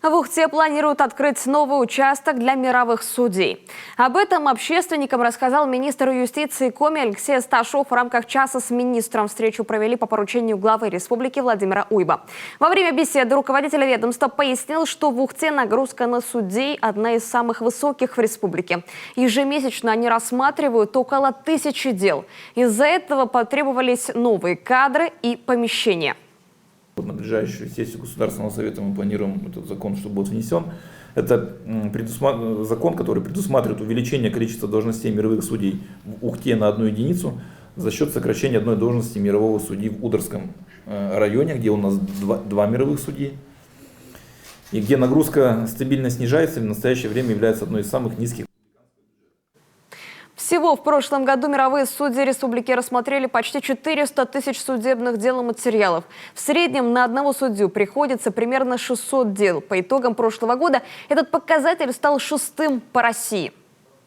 В Ухте планируют открыть новый участок для мировых судей. Об этом общественникам рассказал министр юстиции Коми Алексей Сташов в рамках часа с министром. Встречу провели по поручению главы республики Владимира Уйба. Во время беседы руководитель ведомства пояснил, что в Ухте нагрузка на судей одна из самых высоких в республике. Ежемесячно они рассматривают около 1000 дел. Из-за этого потребовались новые кадры и помещения. На ближайшую сессию Государственного совета мы планируем этот закон, чтобы будет внесен. Это закон, который предусматривает увеличение количества должностей мировых судей в Ухте на 1 единицу за счет сокращения одной должности мирового судьи в Ударском районе, где у нас два мировых судьи, и где нагрузка стабильно снижается и в настоящее время является одной из самых низких. Всего в прошлом году мировые судьи республики рассмотрели почти 400 тысяч судебных дел и материалов. В среднем на одного судью приходится примерно 600 дел. По итогам прошлого года этот показатель стал 6-м по России.